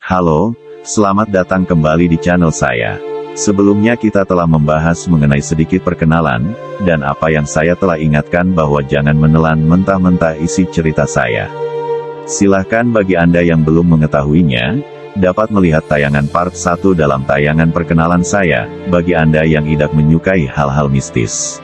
Halo, selamat datang kembali di channel saya. Sebelumnya kita telah membahas mengenai sedikit perkenalan, dan apa yang saya telah ingatkan bahwa jangan menelan mentah-mentah isi cerita saya. Silahkan bagi Anda yang belum mengetahuinya, dapat melihat tayangan part 1 dalam tayangan perkenalan saya, bagi Anda yang tidak menyukai hal-hal mistis.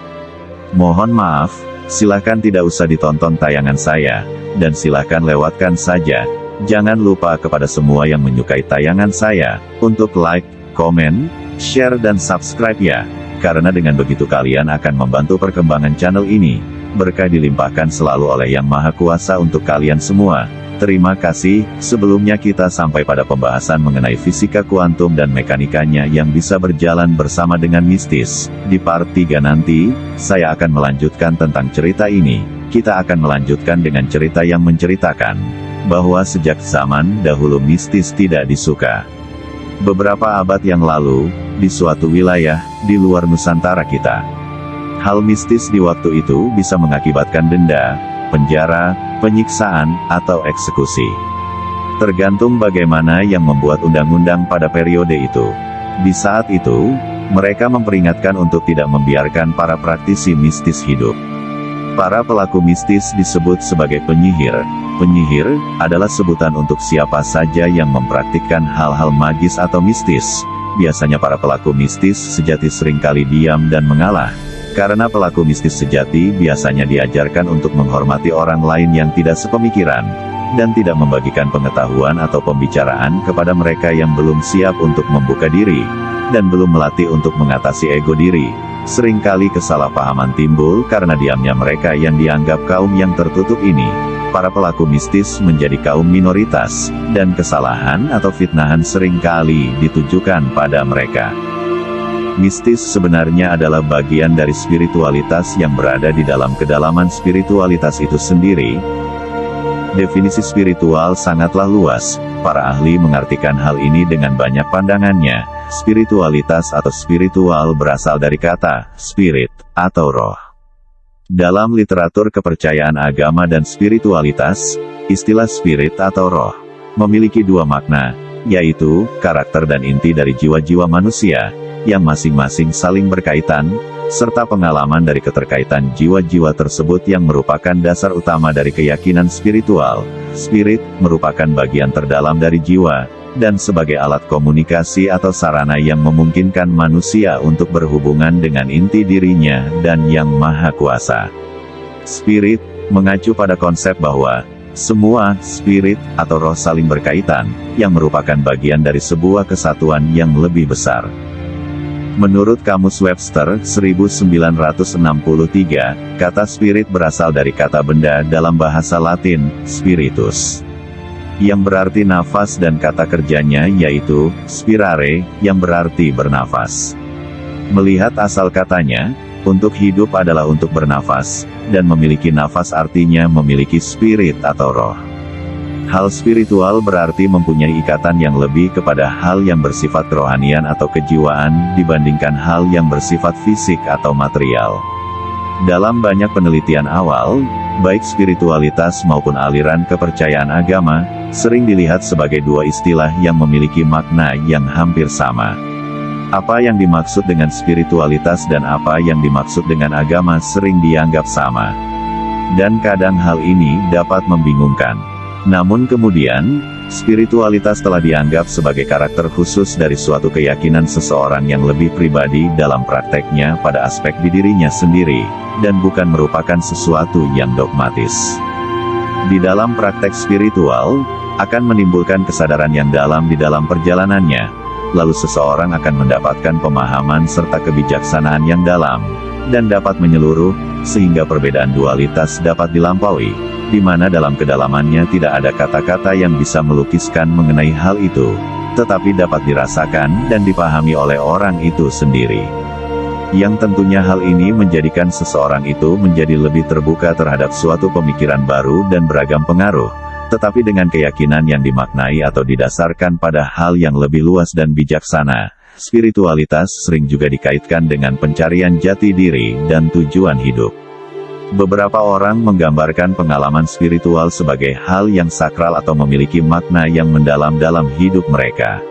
Mohon maaf, silahkan tidak usah ditonton tayangan saya, dan silahkan lewatkan saja. Jangan lupa kepada semua yang menyukai tayangan saya, untuk like, komen, share dan subscribe ya. Karena dengan begitu kalian akan membantu perkembangan channel ini. Berkah dilimpahkan selalu oleh Yang Maha Kuasa untuk kalian semua. Terima kasih. Sebelumnya kita sampai pada pembahasan mengenai fisika kuantum dan mekanikanya yang bisa berjalan bersama dengan mistis. Di part 3 nanti, saya akan melanjutkan tentang cerita ini. Kita akan melanjutkan dengan cerita yang menceritakan bahwa sejak zaman dahulu mistis tidak disuka. Beberapa abad yang lalu, di suatu wilayah di luar Nusantara kita, hal mistis di waktu itu bisa mengakibatkan denda, penjara, penyiksaan, atau eksekusi. Tergantung bagaimana yang membuat undang-undang pada periode itu. Di saat itu, mereka memperingatkan untuk tidak membiarkan para praktisi mistis hidup. Para pelaku mistis disebut sebagai penyihir. Penyihir adalah sebutan untuk siapa saja yang mempraktikkan hal-hal magis atau mistis. Biasanya para pelaku mistis sejati seringkali diam dan mengalah. Karena pelaku mistis sejati biasanya diajarkan untuk menghormati orang lain yang tidak sepemikiran, dan tidak membagikan pengetahuan atau pembicaraan kepada mereka yang belum siap untuk membuka diri, dan belum melatih untuk mengatasi ego diri. Seringkali kesalahpahaman timbul karena diamnya mereka yang dianggap kaum yang tertutup ini. Para pelaku mistis menjadi kaum minoritas, dan kesalahan atau fitnahan seringkali ditujukan pada mereka. Mistis sebenarnya adalah bagian dari spiritualitas yang berada di dalam kedalaman spiritualitas itu sendiri. Definisi spiritual sangatlah luas. Para ahli mengartikan hal ini dengan banyak pandangannya. Spiritualitas atau spiritual berasal dari kata spirit atau roh. Dalam literatur kepercayaan agama dan spiritualitas, istilah spirit atau roh memiliki dua makna, yaitu karakter dan inti dari jiwa-jiwa manusia, yang masing-masing saling berkaitan, serta pengalaman dari keterkaitan jiwa-jiwa tersebut yang merupakan dasar utama dari keyakinan spiritual. Spirit merupakan bagian terdalam dari jiwa, dan sebagai alat komunikasi atau sarana yang memungkinkan manusia untuk berhubungan dengan inti dirinya dan Yang Maha Kuasa. Spirit mengacu pada konsep bahwa semua spirit atau roh saling berkaitan, yang merupakan bagian dari sebuah kesatuan yang lebih besar. Menurut Kamus Webster 1963, kata spirit berasal dari kata benda dalam bahasa Latin, spiritus, yang berarti nafas, dan kata kerjanya yaitu spirare, yang berarti bernafas. Melihat asal katanya, untuk hidup adalah untuk bernafas, dan memiliki nafas artinya memiliki spirit atau roh. Hal spiritual berarti mempunyai ikatan yang lebih kepada hal yang bersifat kerohanian atau kejiwaan, dibandingkan hal yang bersifat fisik atau material. Dalam banyak penelitian awal, baik spiritualitas maupun aliran kepercayaan agama, sering dilihat sebagai dua istilah yang memiliki makna yang hampir sama. Apa yang dimaksud dengan spiritualitas dan apa yang dimaksud dengan agama sering dianggap sama. Dan kadang hal ini dapat membingungkan. Namun kemudian, spiritualitas telah dianggap sebagai karakter khusus dari suatu keyakinan seseorang yang lebih pribadi dalam prakteknya pada aspek di dirinya sendiri, dan bukan merupakan sesuatu yang dogmatis. Di dalam praktek spiritual, akan menimbulkan kesadaran yang dalam di dalam perjalanannya, lalu seseorang akan mendapatkan pemahaman serta kebijaksanaan yang dalam, dan dapat menyeluruh, sehingga perbedaan dualitas dapat dilampaui, di mana dalam kedalamannya tidak ada kata-kata yang bisa melukiskan mengenai hal itu, tetapi dapat dirasakan dan dipahami oleh orang itu sendiri. Yang tentunya hal ini menjadikan seseorang itu menjadi lebih terbuka terhadap suatu pemikiran baru dan beragam pengaruh, tetapi dengan keyakinan yang dimaknai atau didasarkan pada hal yang lebih luas dan bijaksana. Spiritualitas sering juga dikaitkan dengan pencarian jati diri dan tujuan hidup. Beberapa orang menggambarkan pengalaman spiritual sebagai hal yang sakral atau memiliki makna yang mendalam dalam hidup mereka.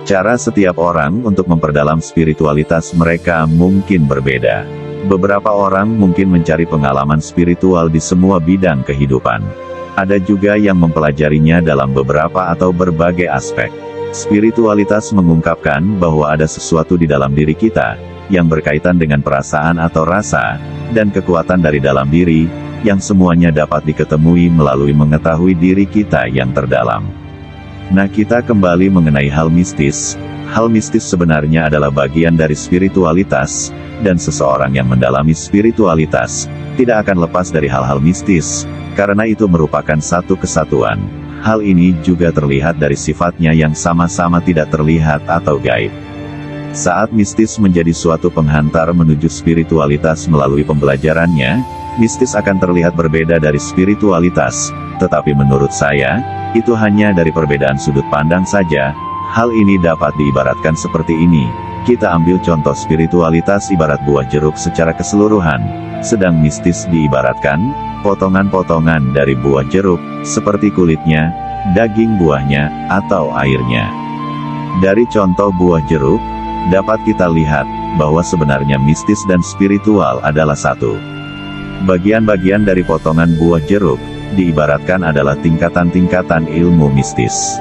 Cara setiap orang untuk memperdalam spiritualitas mereka mungkin berbeda. Beberapa orang mungkin mencari pengalaman spiritual di semua bidang kehidupan. Ada juga yang mempelajarinya dalam beberapa atau berbagai aspek. Spiritualitas mengungkapkan bahwa ada sesuatu di dalam diri kita, yang berkaitan dengan perasaan atau rasa, dan kekuatan dari dalam diri, yang semuanya dapat diketemui melalui mengetahui diri kita yang terdalam. Nah, kita kembali mengenai hal mistis. Hal mistis sebenarnya adalah bagian dari spiritualitas, dan seseorang yang mendalami spiritualitas, tidak akan lepas dari hal-hal mistis, karena itu merupakan satu kesatuan. Hal ini juga terlihat dari sifatnya yang sama-sama tidak terlihat atau gaib. Saat mistis menjadi suatu penghantar menuju spiritualitas melalui pembelajarannya, mistis akan terlihat berbeda dari spiritualitas, tetapi menurut saya, itu hanya dari perbedaan sudut pandang saja. Hal ini dapat diibaratkan seperti ini. Kita ambil contoh spiritualitas ibarat buah jeruk secara keseluruhan, sedang mistis diibaratkan potongan-potongan dari buah jeruk, seperti kulitnya, daging buahnya, atau airnya. Dari contoh buah jeruk, dapat kita lihat bahwa sebenarnya mistis dan spiritual adalah satu. Bagian-bagian dari potongan buah jeruk diibaratkan adalah tingkatan-tingkatan ilmu mistis.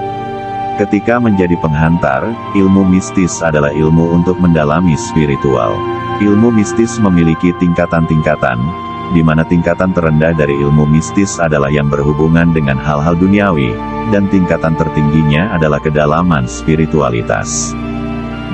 Ketika menjadi penghantar, ilmu mistis adalah ilmu untuk mendalami spiritual. Ilmu mistis memiliki tingkatan-tingkatan, di mana tingkatan terendah dari ilmu mistis adalah yang berhubungan dengan hal-hal duniawi, dan tingkatan tertingginya adalah kedalaman spiritualitas.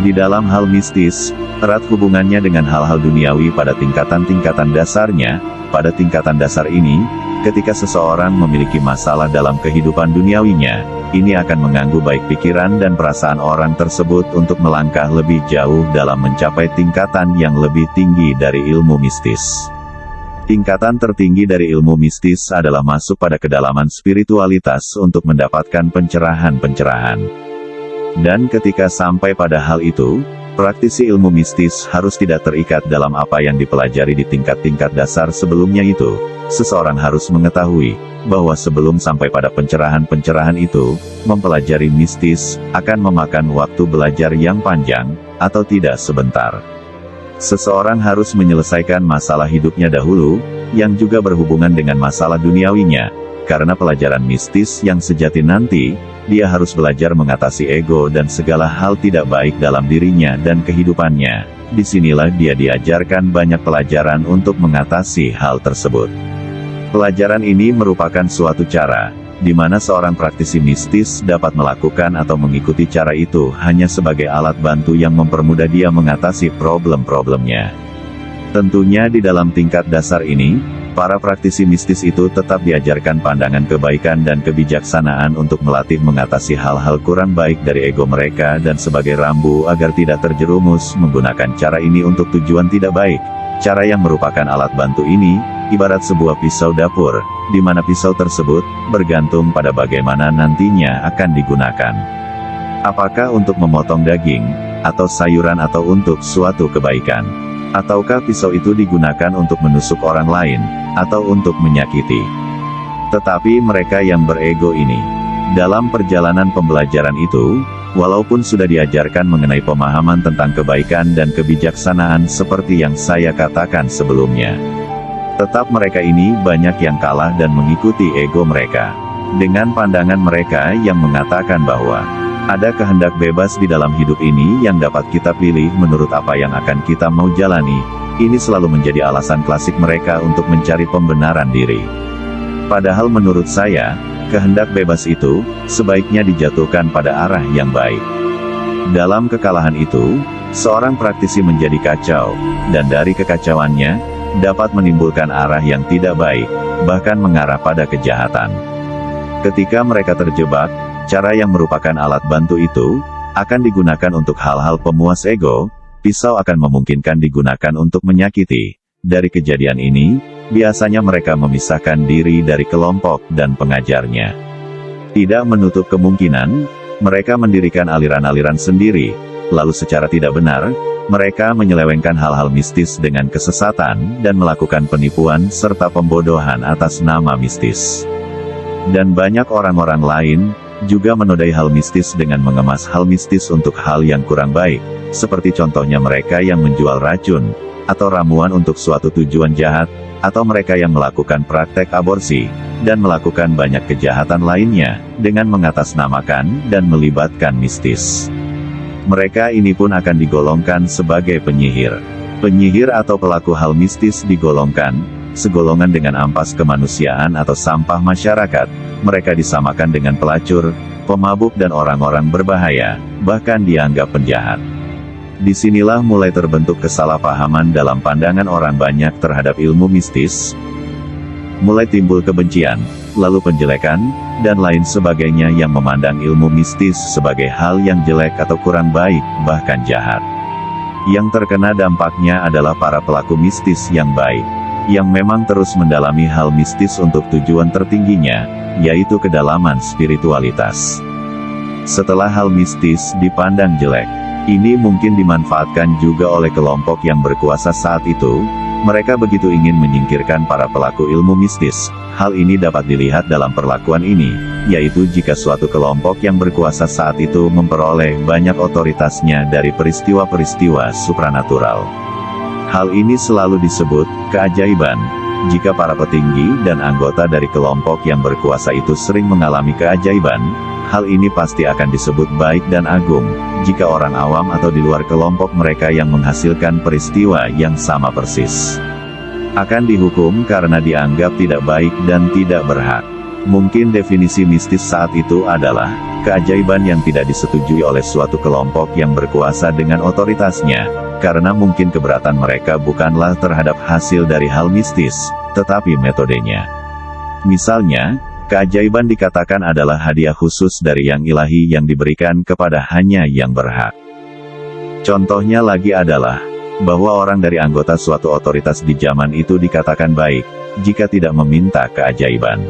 Di dalam hal mistis, erat hubungannya dengan hal-hal duniawi pada tingkatan-tingkatan dasarnya. Pada tingkatan dasar ini, ketika seseorang memiliki masalah dalam kehidupan duniawinya, ini akan mengganggu baik pikiran dan perasaan orang tersebut untuk melangkah lebih jauh dalam mencapai tingkatan yang lebih tinggi dari ilmu mistis. Tingkatan tertinggi dari ilmu mistis adalah masuk pada kedalaman spiritualitas untuk mendapatkan pencerahan-pencerahan. Dan ketika sampai pada hal itu, praktisi ilmu mistis harus tidak terikat dalam apa yang dipelajari di tingkat-tingkat dasar sebelumnya itu. Seseorang harus mengetahui bahwa sebelum sampai pada pencerahan-pencerahan itu, mempelajari mistis akan memakan waktu belajar yang panjang, atau tidak sebentar. Seseorang harus menyelesaikan masalah hidupnya dahulu, yang juga berhubungan dengan masalah duniawinya, karena pelajaran mistis yang sejati nanti, dia harus belajar mengatasi ego dan segala hal tidak baik dalam dirinya dan kehidupannya. Disinilah dia diajarkan banyak pelajaran untuk mengatasi hal tersebut. Pelajaran ini merupakan suatu cara, di mana seorang praktisi mistis dapat melakukan atau mengikuti cara itu hanya sebagai alat bantu yang mempermudah dia mengatasi problem-problemnya. Tentunya di dalam tingkat dasar ini, para praktisi mistis itu tetap diajarkan pandangan kebaikan dan kebijaksanaan untuk melatih mengatasi hal-hal kurang baik dari ego mereka dan sebagai rambu agar tidak terjerumus menggunakan cara ini untuk tujuan tidak baik. Cara yang merupakan alat bantu ini, ibarat sebuah pisau dapur, di mana pisau tersebut bergantung pada bagaimana nantinya akan digunakan. Apakah untuk memotong daging, atau sayuran atau untuk suatu kebaikan? Ataukah pisau itu digunakan untuk menusuk orang lain, atau untuk menyakiti? Tetapi mereka yang berego ini, dalam perjalanan pembelajaran itu, walaupun sudah diajarkan mengenai pemahaman tentang kebaikan dan kebijaksanaan seperti yang saya katakan sebelumnya, tetap mereka ini banyak yang kalah dan mengikuti ego mereka. Dengan pandangan mereka yang mengatakan bahwa ada kehendak bebas di dalam hidup ini yang dapat kita pilih menurut apa yang akan kita mau jalani. Ini selalu menjadi alasan klasik mereka untuk mencari pembenaran diri. Padahal menurut saya, kehendak bebas itu sebaiknya dijatuhkan pada arah yang baik. Dalam kekalahan itu, seorang praktisi menjadi kacau, dan dari kekacauannya, dapat menimbulkan arah yang tidak baik, bahkan mengarah pada kejahatan. Ketika mereka terjebak, cara yang merupakan alat bantu itu, akan digunakan untuk hal-hal pemuas ego. Pisau akan memungkinkan digunakan untuk menyakiti. Dari kejadian ini, biasanya mereka memisahkan diri dari kelompok dan pengajarnya. Tidak menutup kemungkinan, mereka mendirikan aliran-aliran sendiri, lalu secara tidak benar, mereka menyelewengkan hal-hal mistis dengan kesesatan, dan melakukan penipuan serta pembodohan atas nama mistis. Dan banyak orang-orang lain, juga menodai hal mistis dengan mengemas hal mistis untuk hal yang kurang baik, seperti contohnya mereka yang menjual racun, atau ramuan untuk suatu tujuan jahat, atau mereka yang melakukan praktek aborsi, dan melakukan banyak kejahatan lainnya, dengan mengatasnamakan dan melibatkan mistis. Mereka ini pun akan digolongkan sebagai penyihir. Penyihir atau pelaku hal mistis digolongkan, segolongan dengan ampas kemanusiaan atau sampah masyarakat. Mereka disamakan dengan pelacur, pemabuk dan orang-orang berbahaya, bahkan dianggap penjahat. Disinilah mulai terbentuk kesalahpahaman dalam pandangan orang banyak terhadap ilmu mistis. Mulai timbul kebencian, lalu penjelekan, dan lain sebagainya yang memandang ilmu mistis sebagai hal yang jelek atau kurang baik, bahkan jahat. Yang terkena dampaknya adalah para pelaku mistis yang baik, yang memang terus mendalami hal mistis untuk tujuan tertingginya, yaitu kedalaman spiritualitas. Setelah hal mistis dipandang jelek, ini mungkin dimanfaatkan juga oleh kelompok yang berkuasa saat itu. Mereka begitu ingin menyingkirkan para pelaku ilmu mistis. Hal ini dapat dilihat dalam perlakuan ini, yaitu jika suatu kelompok yang berkuasa saat itu memperoleh banyak otoritasnya dari peristiwa-peristiwa supranatural. Hal ini selalu disebut keajaiban. Jika para petinggi dan anggota dari kelompok yang berkuasa itu sering mengalami keajaiban, hal ini pasti akan disebut baik dan agung. Jika orang awam atau di luar kelompok mereka yang menghasilkan peristiwa yang sama persis, akan dihukum karena dianggap tidak baik dan tidak berhak. Mungkin definisi mistis saat itu adalah keajaiban yang tidak disetujui oleh suatu kelompok yang berkuasa dengan otoritasnya, karena mungkin keberatan mereka bukanlah terhadap hasil dari hal mistis, tetapi metodenya. Misalnya, keajaiban dikatakan adalah hadiah khusus dari yang ilahi yang diberikan kepada hanya yang berhak. Contohnya lagi adalah, bahwa orang dari anggota suatu otoritas di zaman itu dikatakan baik, jika tidak meminta keajaiban.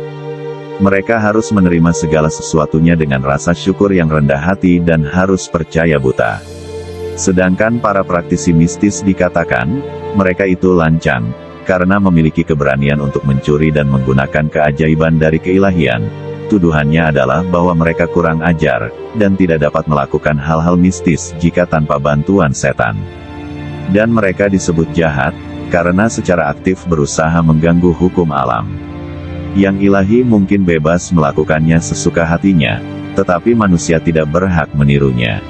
Mereka harus menerima segala sesuatunya dengan rasa syukur yang rendah hati dan harus percaya buta. Sedangkan para praktisi mistis dikatakan, mereka itu lancang, karena memiliki keberanian untuk mencuri dan menggunakan keajaiban dari keilahian. Tuduhannya adalah bahwa mereka kurang ajar, dan tidak dapat melakukan hal-hal mistis jika tanpa bantuan setan. Dan mereka disebut jahat, karena secara aktif berusaha mengganggu hukum alam. Yang ilahi mungkin bebas melakukannya sesuka hatinya, tetapi manusia tidak berhak menirunya.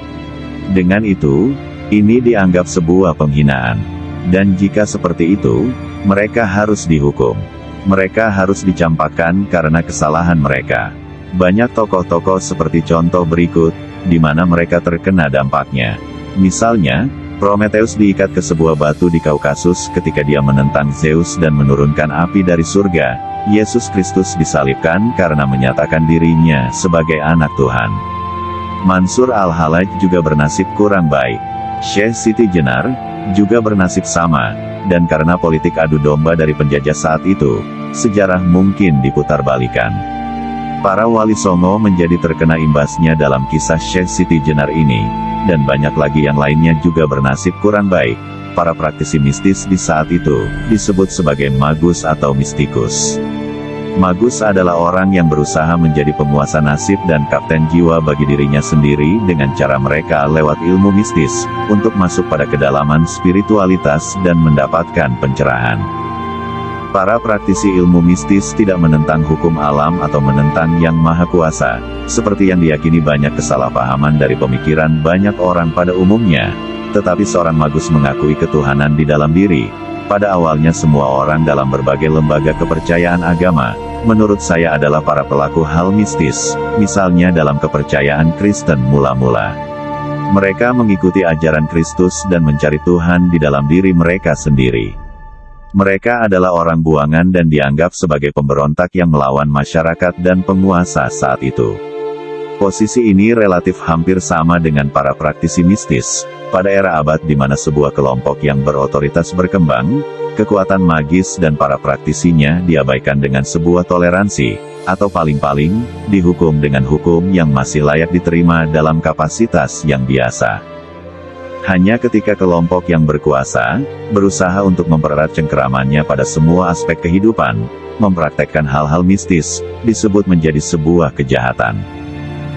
Dengan itu, ini dianggap sebuah penghinaan. Dan jika seperti itu, mereka harus dihukum. Mereka harus dicampakkan karena kesalahan mereka. Banyak tokoh-tokoh seperti contoh berikut, di mana mereka terkena dampaknya. Misalnya, Prometheus diikat ke sebuah batu di Kaukasus ketika dia menentang Zeus dan menurunkan api dari surga. Yesus Kristus disalibkan karena menyatakan dirinya sebagai anak Tuhan. Mansur al-Hallaj juga bernasib kurang baik. Syekh Siti Jenar juga bernasib sama, dan karena politik adu domba dari penjajah saat itu, sejarah mungkin diputar-balikan. Para wali songo menjadi terkena imbasnya dalam kisah Syekh Siti Jenar ini, dan banyak lagi yang lainnya juga bernasib kurang baik. Para praktisi mistis di saat itu disebut sebagai magus atau mistikus. Magus adalah orang yang berusaha menjadi penguasa nasib dan kapten jiwa bagi dirinya sendiri dengan cara mereka lewat ilmu mistis, untuk masuk pada kedalaman spiritualitas dan mendapatkan pencerahan. Para praktisi ilmu mistis tidak menentang hukum alam atau menentang Yang Maha Kuasa, seperti yang diyakini banyak kesalahpahaman dari pemikiran banyak orang pada umumnya. Tetapi seorang magus mengakui ketuhanan di dalam diri. Pada awalnya semua orang dalam berbagai lembaga kepercayaan agama, menurut saya adalah para pelaku hal mistis, misalnya dalam kepercayaan Kristen mula-mula. Mereka mengikuti ajaran Kristus dan mencari Tuhan di dalam diri mereka sendiri. Mereka adalah orang buangan dan dianggap sebagai pemberontak yang melawan masyarakat dan penguasa saat itu. Posisi ini relatif hampir sama dengan para praktisi mistis. Pada era abad di mana sebuah kelompok yang berotoritas berkembang, kekuatan magis dan para praktisinya diabaikan dengan sebuah toleransi, atau paling-paling, dihukum dengan hukum yang masih layak diterima dalam kapasitas yang biasa. Hanya ketika kelompok yang berkuasa, berusaha untuk mempererat cengkeramannya pada semua aspek kehidupan, mempraktekkan hal-hal mistis, disebut menjadi sebuah kejahatan.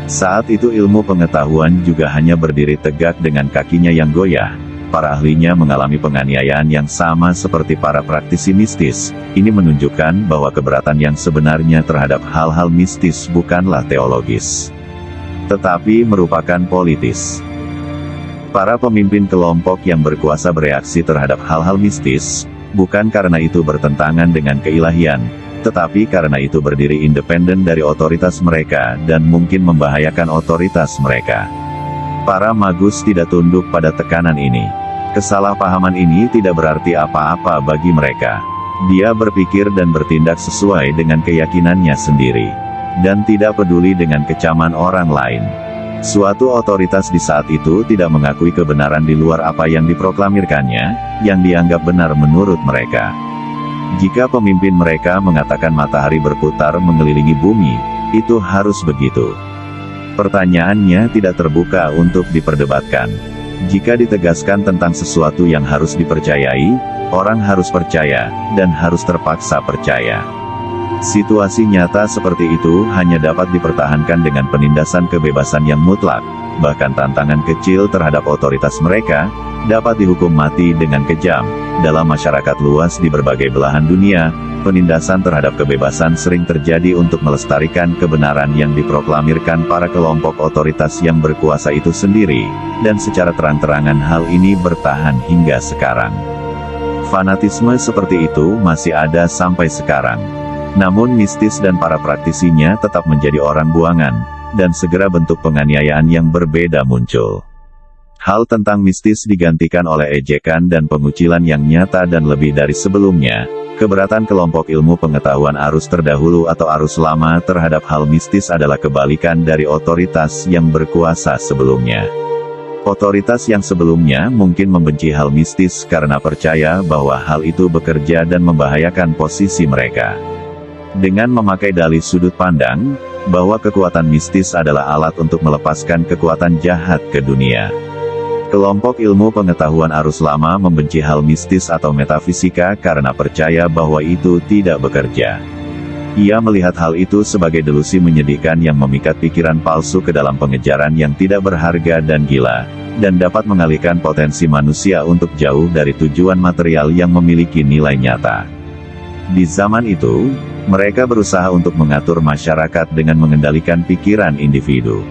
Saat itu ilmu pengetahuan juga hanya berdiri tegak dengan kakinya yang goyah. Para ahlinya mengalami penganiayaan yang sama seperti para praktisi mistis. Ini menunjukkan bahwa keberatan yang sebenarnya terhadap hal-hal mistis bukanlah teologis, tetapi merupakan politis. Para pemimpin kelompok yang berkuasa bereaksi terhadap hal-hal mistis, bukan karena itu bertentangan dengan keilahian, tetapi karena itu berdiri independen dari otoritas mereka dan mungkin membahayakan otoritas mereka. Para magus tidak tunduk pada tekanan ini. Kesalahpahaman ini tidak berarti apa-apa bagi mereka. Dia berpikir dan bertindak sesuai dengan keyakinannya sendiri, dan tidak peduli dengan kecaman orang lain. Suatu otoritas di saat itu tidak mengakui kebenaran di luar apa yang diproklamirkannya, yang dianggap benar menurut mereka. Jika pemimpin mereka mengatakan matahari berputar mengelilingi bumi, itu harus begitu. Pertanyaannya tidak terbuka untuk diperdebatkan. Jika ditegaskan tentang sesuatu yang harus dipercayai, orang harus percaya, dan harus terpaksa percaya. Situasi nyata seperti itu hanya dapat dipertahankan dengan penindasan kebebasan yang mutlak. Bahkan tantangan kecil terhadap otoritas mereka, dapat dihukum mati dengan kejam. Dalam masyarakat luas di berbagai belahan dunia, penindasan terhadap kebebasan sering terjadi untuk melestarikan kebenaran yang diproklamirkan para kelompok otoritas yang berkuasa itu sendiri, dan secara terang-terangan hal ini bertahan hingga sekarang. Fanatisme seperti itu masih ada sampai sekarang. Namun mistis dan para praktisinya tetap menjadi orang buangan, dan segera bentuk penganiayaan yang berbeda muncul. Hal tentang mistis digantikan oleh ejekan dan pengucilan yang nyata dan lebih dari sebelumnya. Keberatan kelompok ilmu pengetahuan arus terdahulu atau arus lama terhadap hal mistis adalah kebalikan dari otoritas yang berkuasa sebelumnya. Otoritas yang sebelumnya mungkin membenci hal mistis karena percaya bahwa hal itu bekerja dan membahayakan posisi mereka. Dengan memakai dalih sudut pandang, bahwa kekuatan mistis adalah alat untuk melepaskan kekuatan jahat ke dunia. Kelompok ilmu pengetahuan arus lama membenci hal mistis atau metafisika karena percaya bahwa itu tidak bekerja. Ia melihat hal itu sebagai delusi menyedihkan yang memikat pikiran palsu ke dalam pengejaran yang tidak berharga dan gila, dan dapat mengalihkan potensi manusia untuk jauh dari tujuan material yang memiliki nilai nyata. Di zaman itu, mereka berusaha untuk mengatur masyarakat dengan mengendalikan pikiran individu.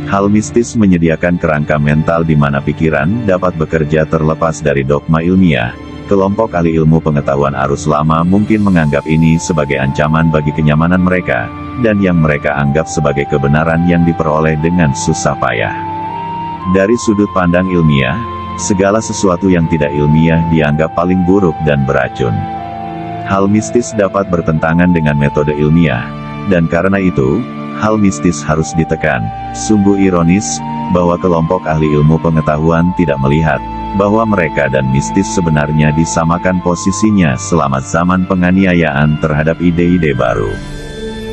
Hal mistis menyediakan kerangka mental di mana pikiran dapat bekerja terlepas dari dogma ilmiah. Kelompok ahli ilmu pengetahuan arus lama mungkin menganggap ini sebagai ancaman bagi kenyamanan mereka, dan yang mereka anggap sebagai kebenaran yang diperoleh dengan susah payah. Dari sudut pandang ilmiah, segala sesuatu yang tidak ilmiah dianggap paling buruk dan beracun. Hal mistis dapat bertentangan dengan metode ilmiah, dan karena itu, hal mistis harus ditekan. Sungguh ironis, bahwa kelompok ahli ilmu pengetahuan tidak melihat, bahwa mereka dan mistis sebenarnya disamakan posisinya selama zaman penganiayaan terhadap ide-ide baru.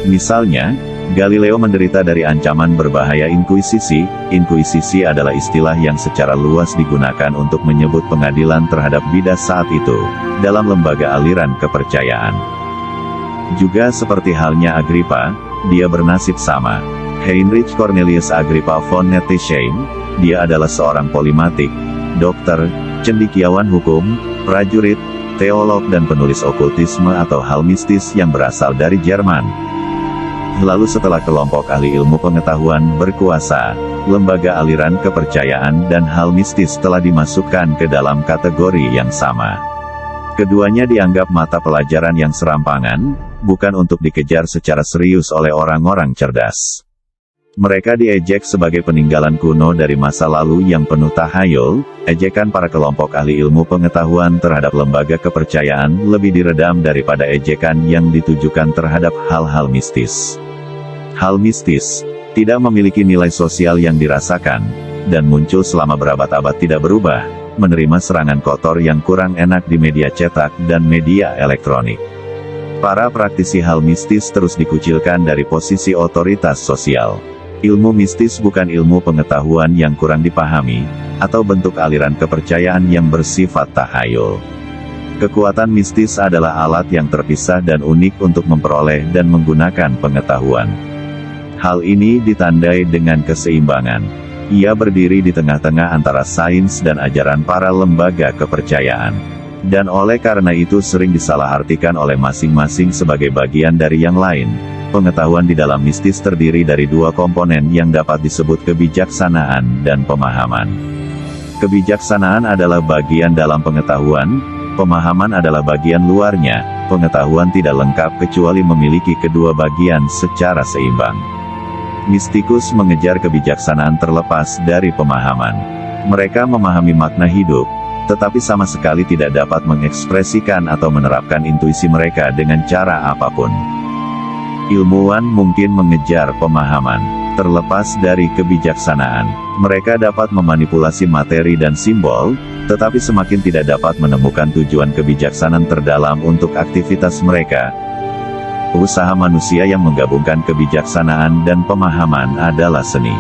Misalnya, Galileo menderita dari ancaman berbahaya inkuisisi. Inkuisisi adalah istilah yang secara luas digunakan untuk menyebut pengadilan terhadap bidas saat itu, dalam lembaga aliran kepercayaan. Juga seperti halnya Agrippa, dia bernasib sama. Heinrich Cornelius Agrippa von Nettesheim, dia adalah seorang polimatik, dokter, cendekiawan hukum, prajurit, teolog dan penulis okultisme atau hal mistis yang berasal dari Jerman. Lalu setelah kelompok ahli ilmu pengetahuan berkuasa, lembaga aliran kepercayaan dan hal mistis telah dimasukkan ke dalam kategori yang sama. Keduanya dianggap mata pelajaran yang serampangan, bukan untuk dikejar secara serius oleh orang-orang cerdas. Mereka diejek sebagai peninggalan kuno dari masa lalu yang penuh tahayul. Ejekan para kelompok ahli ilmu pengetahuan terhadap lembaga kepercayaan lebih diredam daripada ejekan yang ditujukan terhadap hal-hal mistis. Hal mistis tidak memiliki nilai sosial yang dirasakan, dan muncul selama berabad-abad tidak berubah, menerima serangan kotor yang kurang enak di media cetak dan media elektronik. Para praktisi hal mistis terus dikucilkan dari posisi otoritas sosial. Ilmu mistis bukan ilmu pengetahuan yang kurang dipahami, atau bentuk aliran kepercayaan yang bersifat tahayul. Kekuatan mistis adalah alat yang terpisah dan unik untuk memperoleh dan menggunakan pengetahuan. Hal ini ditandai dengan keseimbangan. Ia berdiri di tengah-tengah antara sains dan ajaran para lembaga kepercayaan. Dan oleh karena itu sering disalahartikan oleh masing-masing sebagai bagian dari yang lain. Pengetahuan di dalam mistis terdiri dari dua komponen yang dapat disebut kebijaksanaan dan pemahaman. Kebijaksanaan adalah bagian dalam pengetahuan, pemahaman adalah bagian luarnya. Pengetahuan tidak lengkap kecuali memiliki kedua bagian secara seimbang. Mistikus mengejar kebijaksanaan terlepas dari pemahaman. Mereka memahami makna hidup, tetapi sama sekali tidak dapat mengekspresikan atau menerapkan intuisi mereka dengan cara apapun. Ilmuwan mungkin mengejar pemahaman, terlepas dari kebijaksanaan. Mereka dapat memanipulasi materi dan simbol, tetapi semakin tidak dapat menemukan tujuan kebijaksanaan terdalam untuk aktivitas mereka. Usaha manusia yang menggabungkan kebijaksanaan dan pemahaman adalah seni.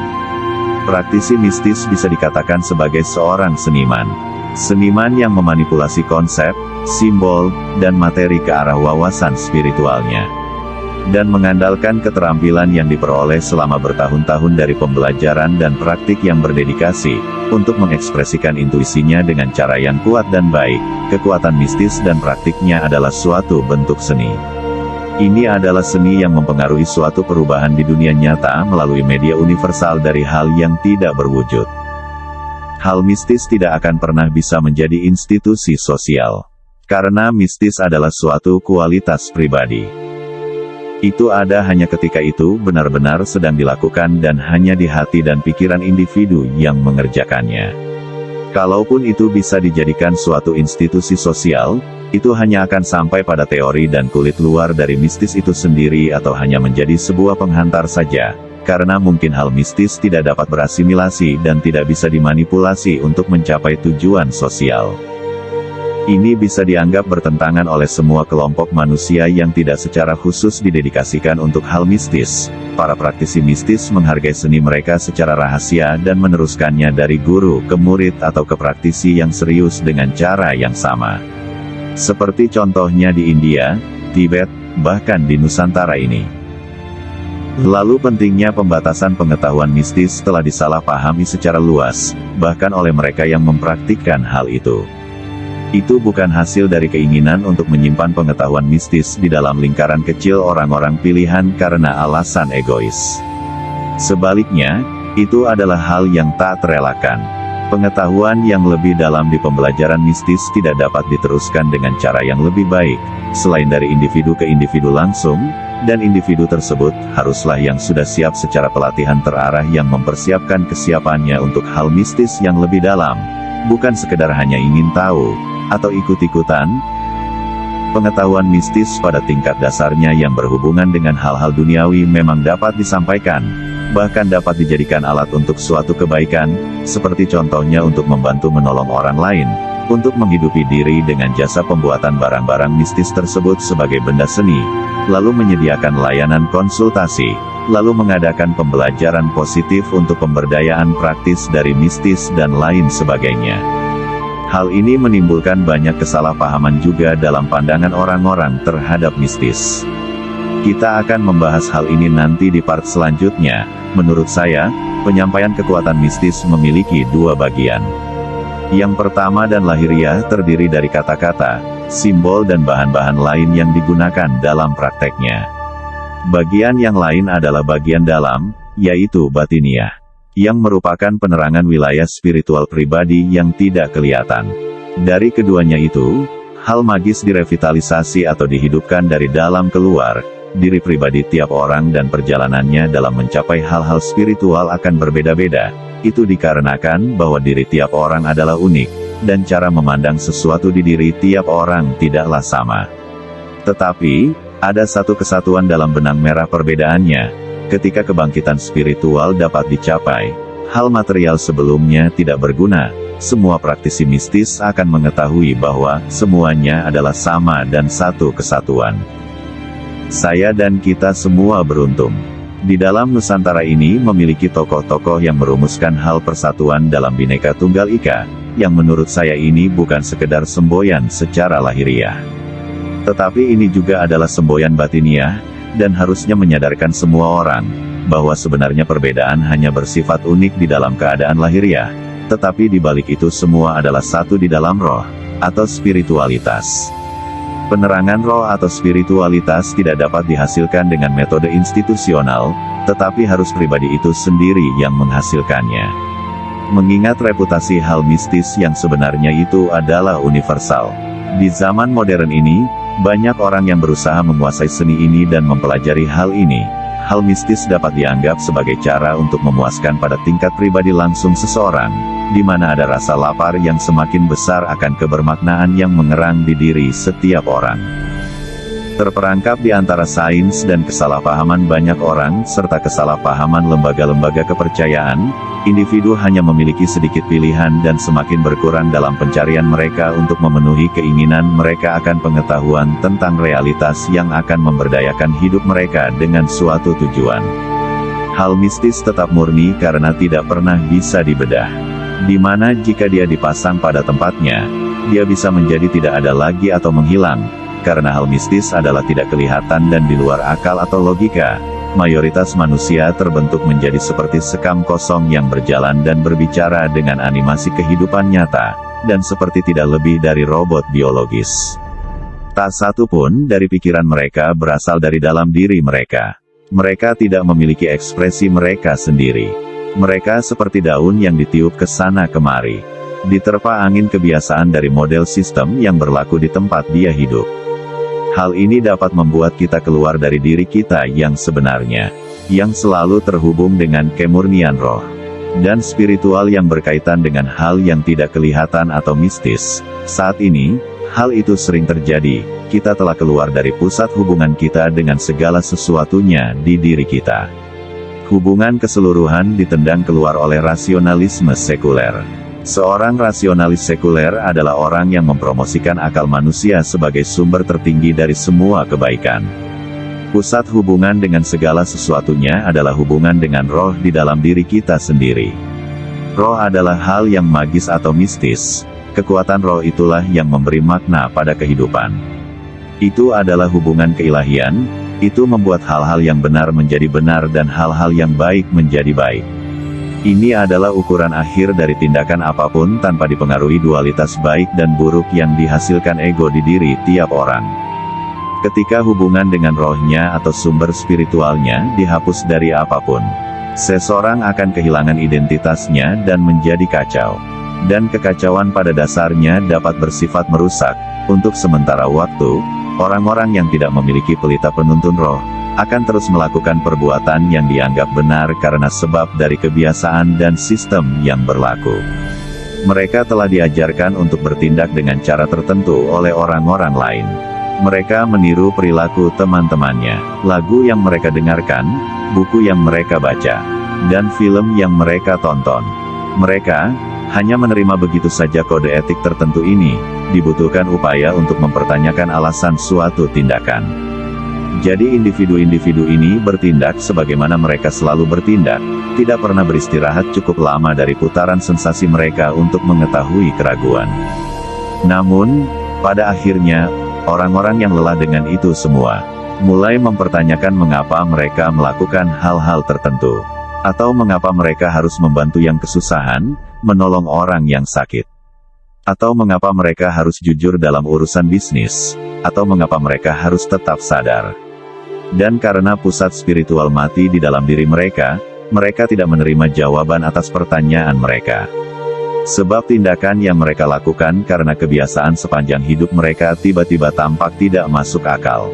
Praktisi mistis bisa dikatakan sebagai seorang seniman. Seniman yang memanipulasi konsep, simbol, dan materi ke arah wawasan spiritualnya. Dan mengandalkan keterampilan yang diperoleh selama bertahun-tahun dari pembelajaran dan praktik yang berdedikasi, untuk mengekspresikan intuisinya dengan cara yang kuat dan baik. Kekuatan mistis dan praktiknya adalah suatu bentuk seni. Ini adalah seni yang mempengaruhi suatu perubahan di dunia nyata melalui media universal dari hal yang tidak berwujud. Hal mistis tidak akan pernah bisa menjadi institusi sosial. Karena mistis adalah suatu kualitas pribadi. Itu ada hanya ketika itu benar-benar sedang dilakukan dan hanya di hati dan pikiran individu yang mengerjakannya. Kalaupun itu bisa dijadikan suatu institusi sosial, itu hanya akan sampai pada teori dan kulit luar dari mistis itu sendiri atau hanya menjadi sebuah penghantar saja, karena mungkin hal mistis tidak dapat berasimilasi dan tidak bisa dimanipulasi untuk mencapai tujuan sosial. Ini bisa dianggap bertentangan oleh semua kelompok manusia yang tidak secara khusus didedikasikan untuk hal mistis. Para praktisi mistis menghargai seni mereka secara rahasia dan meneruskannya dari guru ke murid atau ke praktisi yang serius dengan cara yang sama. Seperti contohnya di India, Tibet, bahkan di Nusantara ini. Lalu pentingnya pembatasan pengetahuan mistis telah disalahpahami secara luas, bahkan oleh mereka yang mempraktikkan hal itu. Itu bukan hasil dari keinginan untuk menyimpan pengetahuan mistis di dalam lingkaran kecil orang-orang pilihan karena alasan egois. Sebaliknya, itu adalah hal yang tak terelakkan. Pengetahuan yang lebih dalam di pembelajaran mistis tidak dapat diteruskan dengan cara yang lebih baik, selain dari individu ke individu langsung, dan individu tersebut haruslah yang sudah siap secara pelatihan terarah yang mempersiapkan kesiapannya untuk hal mistis yang lebih dalam, bukan sekedar hanya ingin tahu, atau ikut-ikutan. Pengetahuan mistis pada tingkat dasarnya yang berhubungan dengan hal-hal duniawi memang dapat disampaikan, bahkan dapat dijadikan alat untuk suatu kebaikan, seperti contohnya untuk membantu menolong orang lain, untuk menghidupi diri dengan jasa pembuatan barang-barang mistis tersebut sebagai benda seni, lalu menyediakan layanan konsultasi, lalu mengadakan pembelajaran positif untuk pemberdayaan praktis dari mistis dan lain sebagainya. Hal ini menimbulkan banyak kesalahpahaman juga dalam pandangan orang-orang terhadap mistis. Kita akan membahas hal ini nanti di part selanjutnya. Menurut saya, penyampaian kekuatan mistis memiliki dua bagian. Yang pertama dan lahiriah terdiri dari kata-kata, simbol dan bahan-bahan lain yang digunakan dalam prakteknya. Bagian yang lain adalah bagian dalam, yaitu batiniah, yang merupakan penerangan wilayah spiritual pribadi yang tidak kelihatan. Dari keduanya itu, hal magis direvitalisasi atau dihidupkan dari dalam keluar. Diri pribadi tiap orang dan perjalanannya dalam mencapai hal-hal spiritual akan berbeda-beda. Itu dikarenakan bahwa diri tiap orang adalah unik, dan cara memandang sesuatu di diri tiap orang tidaklah sama. Tetapi, ada satu kesatuan dalam benang merah perbedaannya. Ketika kebangkitan spiritual dapat dicapai, hal material sebelumnya tidak berguna. Semua praktisi mistis akan mengetahui bahwa semuanya adalah sama dan satu kesatuan. Saya dan kita semua beruntung. Di dalam Nusantara ini memiliki tokoh-tokoh yang merumuskan hal persatuan dalam Bhinneka Tunggal Ika, yang menurut saya ini bukan sekedar semboyan secara lahiriah. Tetapi ini juga adalah semboyan batiniah, dan harusnya menyadarkan semua orang, bahwa sebenarnya perbedaan hanya bersifat unik di dalam keadaan lahiriah, tetapi di balik itu semua adalah satu di dalam roh, atau spiritualitas. Penerangan roh atau spiritualitas tidak dapat dihasilkan dengan metode institusional, tetapi harus pribadi itu sendiri yang menghasilkannya. Mengingat reputasi hal mistis yang sebenarnya itu adalah universal. Di zaman modern ini, banyak orang yang berusaha menguasai seni ini dan mempelajari hal ini. Hal mistis dapat dianggap sebagai cara untuk memuaskan pada tingkat pribadi langsung seseorang, di mana ada rasa lapar yang semakin besar akan kebermaknaan yang mengerang di diri setiap orang. Terperangkap di antara sains dan kesalahpahaman banyak orang serta kesalahpahaman lembaga-lembaga kepercayaan, individu hanya memiliki sedikit pilihan dan semakin berkurang dalam pencarian mereka untuk memenuhi keinginan mereka akan pengetahuan tentang realitas yang akan memberdayakan hidup mereka dengan suatu tujuan. Hal mistis tetap murni karena tidak pernah bisa dibedah. Di mana jika dia dipasang pada tempatnya, dia bisa menjadi tidak ada lagi atau menghilang. Karena hal mistis adalah tidak kelihatan dan di luar akal atau logika, mayoritas manusia terbentuk menjadi seperti sekam kosong yang berjalan dan berbicara dengan animasi kehidupan nyata, dan seperti tidak lebih dari robot biologis. Tak satu pun dari pikiran mereka berasal dari dalam diri mereka. Mereka tidak memiliki ekspresi mereka sendiri. Mereka seperti daun yang ditiup ke sana kemari, diterpa angin kebiasaan dari model sistem yang berlaku di tempat dia hidup. Hal ini dapat membuat kita keluar dari diri kita yang sebenarnya, yang selalu terhubung dengan kemurnian roh dan spiritual yang berkaitan dengan hal yang tidak kelihatan atau mistis. Saat ini, hal itu sering terjadi. Kita telah keluar dari pusat hubungan kita dengan segala sesuatunya di diri kita. Hubungan keseluruhan ditendang keluar oleh rasionalisme sekuler. Seorang rasionalis sekuler adalah orang yang mempromosikan akal manusia sebagai sumber tertinggi dari semua kebaikan. Pusat hubungan dengan segala sesuatunya adalah hubungan dengan roh di dalam diri kita sendiri. Roh adalah hal yang magis atau mistis. Kekuatan roh itulah yang memberi makna pada kehidupan. Itu adalah hubungan keilahian, itu membuat hal-hal yang benar menjadi benar dan hal-hal yang baik menjadi baik. Ini adalah ukuran akhir dari tindakan apapun tanpa dipengaruhi dualitas baik dan buruk yang dihasilkan ego di diri tiap orang. Ketika hubungan dengan rohnya atau sumber spiritualnya dihapus dari apapun, seseorang akan kehilangan identitasnya dan menjadi kacau. Dan kekacauan pada dasarnya dapat bersifat merusak. Untuk sementara waktu, orang-orang yang tidak memiliki pelita penuntun roh akan terus melakukan perbuatan yang dianggap benar karena sebab dari kebiasaan dan sistem yang berlaku. Mereka telah diajarkan untuk bertindak dengan cara tertentu oleh orang-orang lain. Mereka meniru perilaku teman-temannya, lagu yang mereka dengarkan, buku yang mereka baca, dan film yang mereka tonton. Mereka hanya menerima begitu saja kode etik tertentu ini. Dibutuhkan upaya untuk mempertanyakan alasan suatu tindakan. Jadi individu-individu ini bertindak sebagaimana mereka selalu bertindak, tidak pernah beristirahat cukup lama dari putaran sensasi mereka untuk mengetahui keraguan. Namun, pada akhirnya, orang-orang yang lelah dengan itu semua, mulai mempertanyakan mengapa mereka melakukan hal-hal tertentu. Atau mengapa mereka harus membantu yang kesusahan, menolong orang yang sakit. Atau mengapa mereka harus jujur dalam urusan bisnis. Atau mengapa mereka harus tetap sadar. Dan karena pusat spiritual mati di dalam diri mereka, mereka tidak menerima jawaban atas pertanyaan mereka. Sebab tindakan yang mereka lakukan karena kebiasaan sepanjang hidup mereka tiba-tiba tampak tidak masuk akal.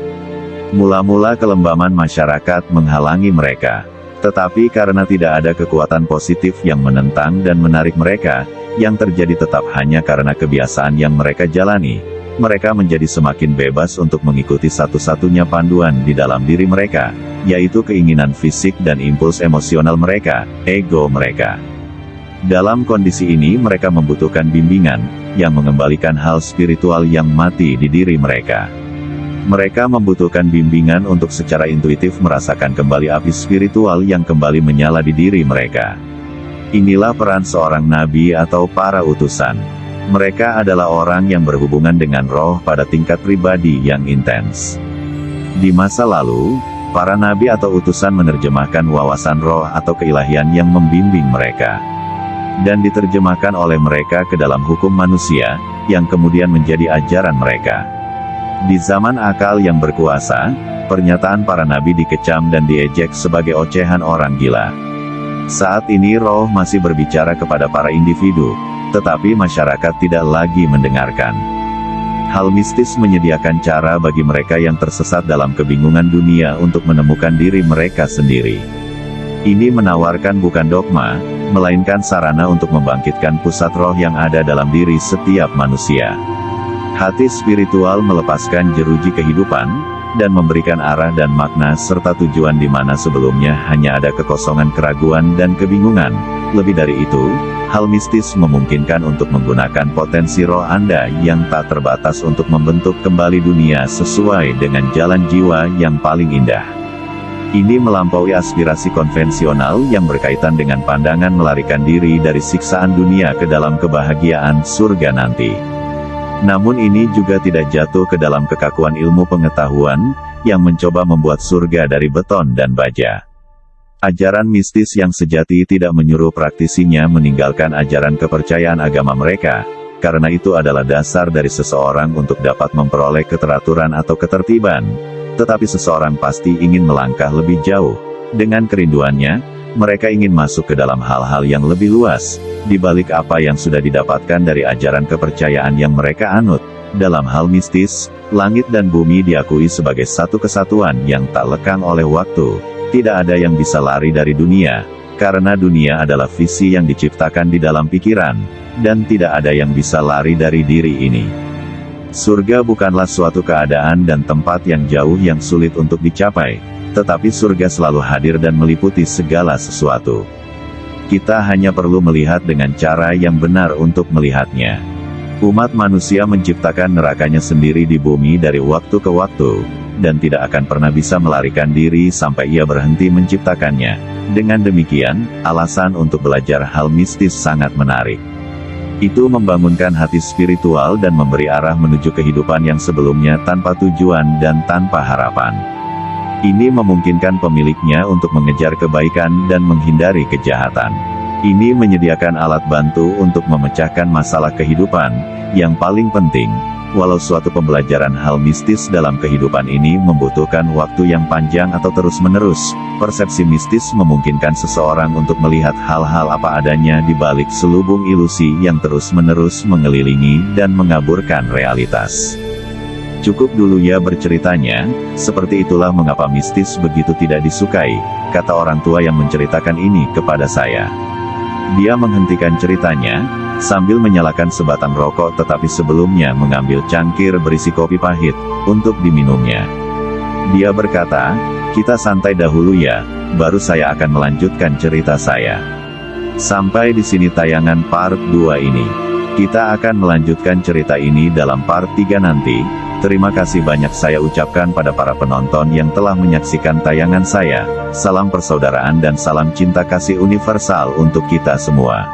Mula-mula kelembaman masyarakat menghalangi mereka. Tetapi karena tidak ada kekuatan positif yang menentang dan menarik mereka, yang terjadi tetap hanya karena kebiasaan yang mereka jalani. Mereka menjadi semakin bebas untuk mengikuti satu-satunya panduan di dalam diri mereka, yaitu keinginan fisik dan impuls emosional mereka, ego mereka. Dalam kondisi ini mereka membutuhkan bimbingan, yang mengembalikan hal spiritual yang mati di diri mereka. Mereka membutuhkan bimbingan untuk secara intuitif merasakan kembali api spiritual yang kembali menyala di diri mereka. Inilah peran seorang nabi atau para utusan. Mereka adalah orang yang berhubungan dengan roh pada tingkat pribadi yang intens. Di masa lalu, para nabi atau utusan menerjemahkan wawasan roh atau keilahian yang membimbing mereka, dan diterjemahkan oleh mereka ke dalam hukum manusia, yang kemudian menjadi ajaran mereka. Di zaman akal yang berkuasa, pernyataan para nabi dikecam dan diejek sebagai ocehan orang gila. Saat ini roh masih berbicara kepada para individu, tetapi masyarakat tidak lagi mendengarkan. Hal mistis menyediakan cara bagi mereka yang tersesat dalam kebingungan dunia untuk menemukan diri mereka sendiri. Ini menawarkan bukan dogma, melainkan sarana untuk membangkitkan pusat roh yang ada dalam diri setiap manusia. Hati spiritual melepaskan jeruji kehidupan, dan memberikan arah dan makna serta tujuan di mana sebelumnya hanya ada kekosongan, keraguan dan kebingungan. Lebih dari itu, hal mistis memungkinkan untuk menggunakan potensi roh Anda yang tak terbatas untuk membentuk kembali dunia sesuai dengan jalan jiwa yang paling indah. Ini melampaui aspirasi konvensional yang berkaitan dengan pandangan melarikan diri dari siksaan dunia ke dalam kebahagiaan surga nanti. Namun ini juga tidak jatuh ke dalam kekakuan ilmu pengetahuan, yang mencoba membuat surga dari beton dan baja. Ajaran mistis yang sejati tidak menyuruh praktisinya meninggalkan ajaran kepercayaan agama mereka, karena itu adalah dasar dari seseorang untuk dapat memperoleh keteraturan atau ketertiban. Tetapi seseorang pasti ingin melangkah lebih jauh. Dengan kerinduannya, mereka ingin masuk ke dalam hal-hal yang lebih luas, di balik apa yang sudah didapatkan dari ajaran kepercayaan yang mereka anut. Dalam hal mistis, langit dan bumi diakui sebagai satu kesatuan yang tak lekang oleh waktu. Tidak ada yang bisa lari dari dunia, karena dunia adalah visi yang diciptakan di dalam pikiran, dan tidak ada yang bisa lari dari diri ini. Surga bukanlah suatu keadaan dan tempat yang jauh yang sulit untuk dicapai, tetapi surga selalu hadir dan meliputi segala sesuatu. Kita hanya perlu melihat dengan cara yang benar untuk melihatnya. Umat manusia menciptakan nerakanya sendiri di bumi dari waktu ke waktu, dan tidak akan pernah bisa melarikan diri sampai ia berhenti menciptakannya. Dengan demikian, alasan untuk belajar hal mistis sangat menarik. Itu membangunkan hati spiritual dan memberi arah menuju kehidupan yang sebelumnya tanpa tujuan dan tanpa harapan. Ini memungkinkan pemiliknya untuk mengejar kebaikan dan menghindari kejahatan. Ini menyediakan alat bantu untuk memecahkan masalah kehidupan. Yang paling penting, walau suatu pembelajaran hal mistis dalam kehidupan ini membutuhkan waktu yang panjang atau terus-menerus, persepsi mistis memungkinkan seseorang untuk melihat hal-hal apa adanya di balik selubung ilusi yang terus-menerus mengelilingi dan mengaburkan realitas. Cukup dulu ya berceritanya, seperti itulah mengapa mistis begitu tidak disukai, kata orang tua yang menceritakan ini kepada saya. Dia menghentikan ceritanya, sambil menyalakan sebatang rokok tetapi sebelumnya mengambil cangkir berisi kopi pahit, untuk diminumnya. Dia berkata, kita santai dahulu ya, baru saya akan melanjutkan cerita saya. Sampai di sini tayangan part 2 ini. Kita akan melanjutkan cerita ini dalam part 3 nanti. Terima kasih banyak saya ucapkan pada para penonton yang telah menyaksikan tayangan saya. Salam persaudaraan dan salam cinta kasih universal untuk kita semua.